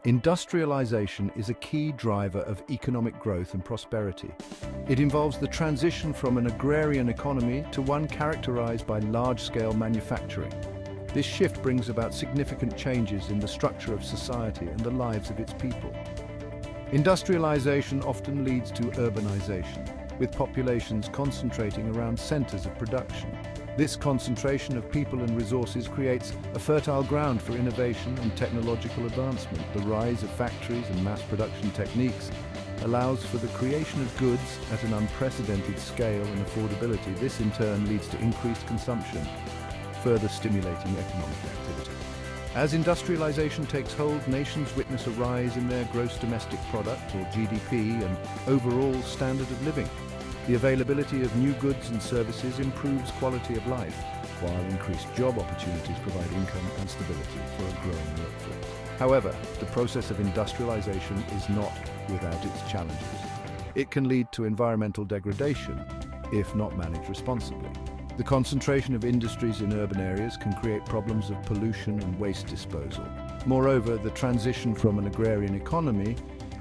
Industrialization is a key driver of economic growth and prosperity. It involves the transition from an agrarian economy to one characterized by large-scale manufacturing. This shift brings about significant changes in the structure of society and the lives of its people. Industrialization often leads to urbanization, with populations concentrating around centers of production. This concentration of people and resources creates a fertile ground for innovation and technological advancement. The rise of factories and mass production techniques allows for the creation of goods at an unprecedented scale and affordability. This in turn leads to increased consumption, further stimulating economic activity. As industrialization takes hold, nations witness a rise in their gross domestic product, or GDP, and overall standard of living. The availability of new goods and services improves quality of life, while increased job opportunities provide income and stability for a growing workforce. However, the process of industrialization is not without its challenges. It can lead to environmental degradation if not managed responsibly. The concentration of industries in urban areas can create problems of pollution and waste disposal. Moreover, the transition from an agrarian economy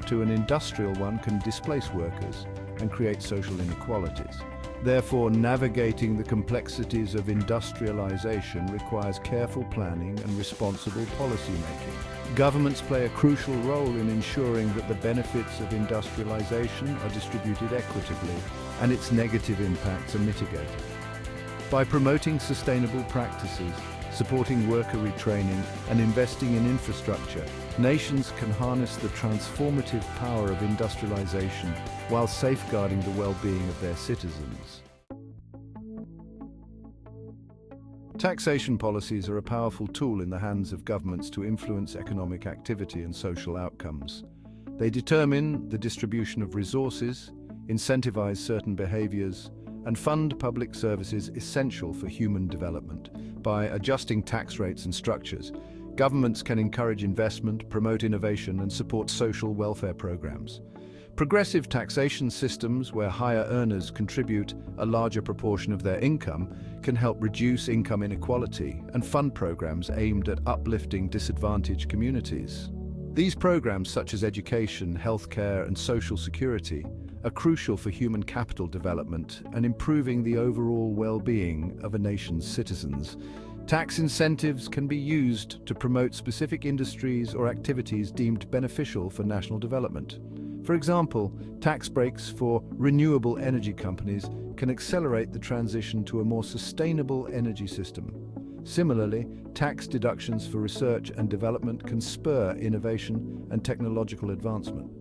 to an industrial one can displace workers and create social inequalities. Therefore, navigating the complexities of industrialization requires careful planning and responsible policy-making. Governments play a crucial role in ensuring that the benefits of industrialization are distributed equitably and its negative impacts are mitigated. By promoting sustainable practices, supporting worker retraining, and investing in infrastructure, nations can harness the transformative power of industrialization while safeguarding the well-being of their citizens. Taxation policies are a powerful tool in the hands of governments to influence economic activity and social outcomes. They determine the distribution of resources, incentivize certain behaviors, and fund public services essential for human development. By adjusting tax rates and structures, governments can encourage investment, promote innovation, and support social welfare programs. Progressive taxation systems, where higher earners contribute a larger proportion of their income, can help reduce income inequality and fund programs aimed at uplifting disadvantaged communities. These programs, such as education, healthcare, and social security, are crucial for human capital development and improving the overall well-being of a nation's citizens. Tax incentives can be used to promote specific industries or activities deemed beneficial for national development. For example, tax breaks for renewable energy companies can accelerate the transition to a more sustainable energy system. Similarly, tax deductions for research and development can spur innovation and technological advancement.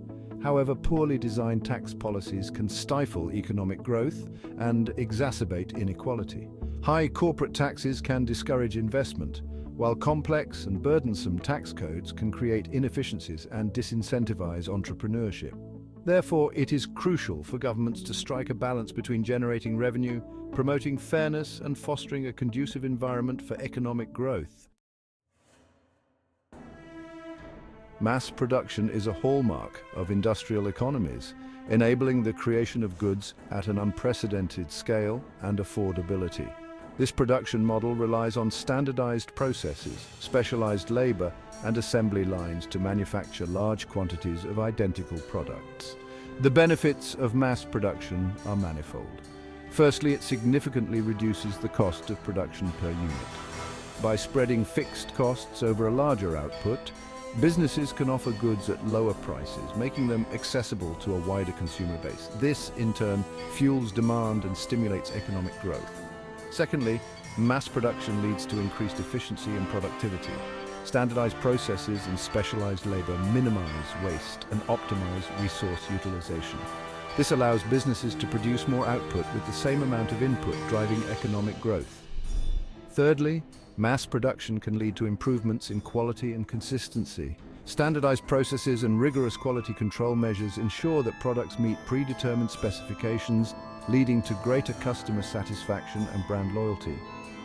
However, poorly designed tax policies can stifle economic growth and exacerbate inequality. High corporate taxes can discourage investment, while complex and burdensome tax codes can create inefficiencies and disincentivize entrepreneurship. Therefore, it is crucial for governments to strike a balance between generating revenue, promoting fairness, and fostering a conducive environment for economic growth. Mass production is a hallmark of industrial economies, enabling the creation of goods at an unprecedented scale and affordability. This production model relies on standardized processes, specialized labor, and assembly lines to manufacture large quantities of identical products. The benefits of mass production are manifold. Firstly, it significantly reduces the cost of production per unit. By spreading fixed costs over a larger output, businesses can offer goods at lower prices, making them accessible to a wider consumer base. This, in turn, fuels demand and stimulates economic growth. Secondly, mass production leads to increased efficiency and productivity. Standardized processes and specialized labor minimize waste and optimize resource utilization. This allows businesses to produce more output with the same amount of input, driving economic growth. Thirdly, mass production can lead to improvements in quality and consistency. Standardized processes and rigorous quality control measures ensure that products meet predetermined specifications, leading to greater customer satisfaction and brand loyalty.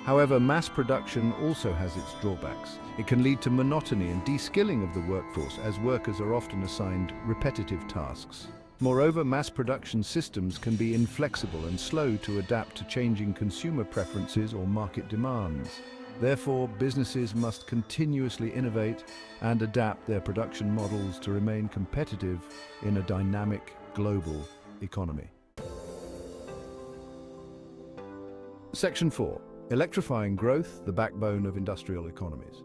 However, mass production also has its drawbacks. It can lead to monotony and de-skilling of the workforce, as workers are often assigned repetitive tasks. Moreover, mass production systems can be inflexible and slow to adapt to changing consumer preferences or market demands. Therefore, businesses must continuously innovate and adapt their production models to remain competitive in a dynamic global economy. Section 4. Electrifying growth, the backbone of industrial economies.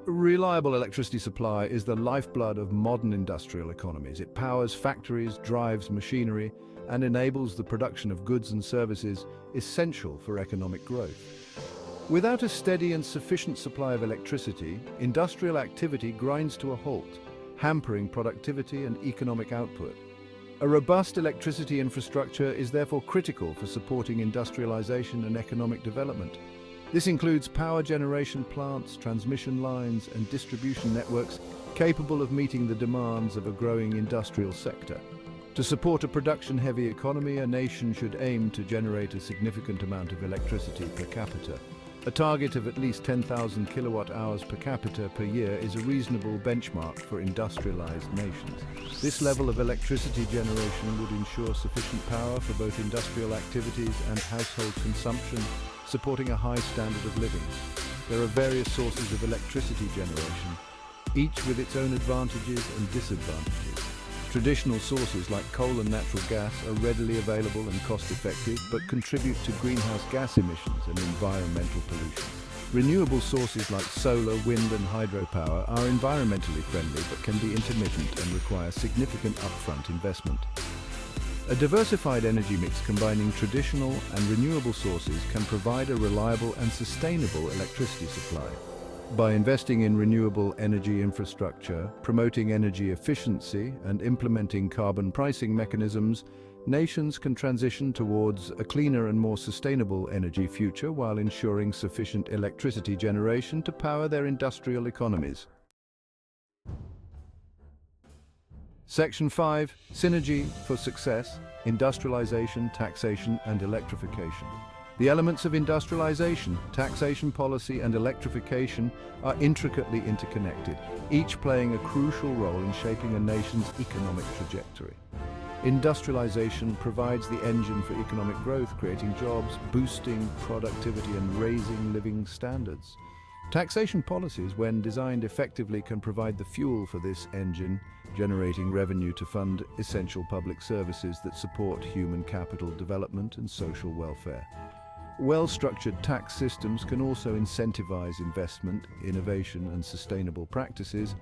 Reliable electricity supply is the lifeblood of modern industrial economies. It powers factories, drives machinery, and enables the production of goods and services essential for economic growth. Without a steady and sufficient supply of electricity, industrial activity grinds to a halt, hampering productivity and economic output. A robust electricity infrastructure is therefore critical for supporting industrialization and economic development. This includes power generation plants, transmission lines, and distribution networks capable of meeting the demands of a growing industrial sector. To support a production-heavy economy, a nation should aim to generate a significant amount of electricity per capita. A target of at least 10,000 kilowatt-hours per capita per year is a reasonable benchmark for industrialized nations. This level of electricity generation would ensure sufficient power for both industrial activities and household consumption, supporting a high standard of living. There are various sources of electricity generation, each with its own advantages and disadvantages. Traditional sources like coal and natural gas are readily available and cost-effective, but contribute to greenhouse gas emissions and environmental pollution. Renewable sources like solar, wind and hydropower are environmentally friendly but can be intermittent and require significant upfront investment. A diversified energy mix combining traditional and renewable sources can provide a reliable and sustainable electricity supply. By investing in renewable energy infrastructure, promoting energy efficiency, and implementing carbon pricing mechanisms, nations can transition towards a cleaner and more sustainable energy future while ensuring sufficient electricity generation to power their industrial economies. Section 5. Synergy for success, industrialization, taxation, and electrification. The elements of industrialization, taxation policy, and electrification are intricately interconnected, each playing a crucial role in shaping a nation's economic trajectory. Industrialization provides the engine for economic growth, creating jobs, boosting productivity, and raising living standards. Taxation policies, when designed effectively, can provide the fuel for this engine, generating revenue to fund essential public services that support human capital development and social welfare. Well-structured tax systems can also incentivize investment, innovation, and sustainable practices,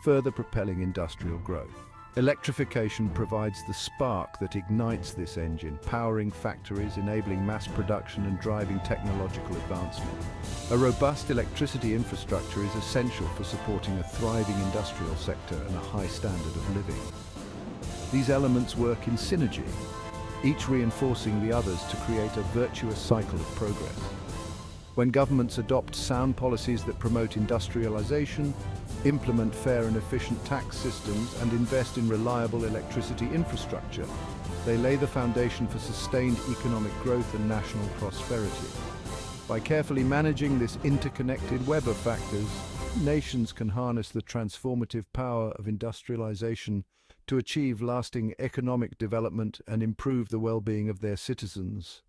further propelling industrial growth. Electrification provides the spark that ignites this engine, powering factories, enabling mass production, and driving technological advancement. A robust electricity infrastructure is essential for supporting a thriving industrial sector and a high standard of living. These elements work in synergy, each reinforcing the others to create a virtuous cycle of progress. When governments adopt sound policies that promote industrialization, implement fair and efficient tax systems, and invest in reliable electricity infrastructure, they lay the foundation for sustained economic growth and national prosperity. By carefully managing this interconnected web of factors, nations can harness the transformative power of industrialization to achieve lasting economic development and improve the well-being of their citizens.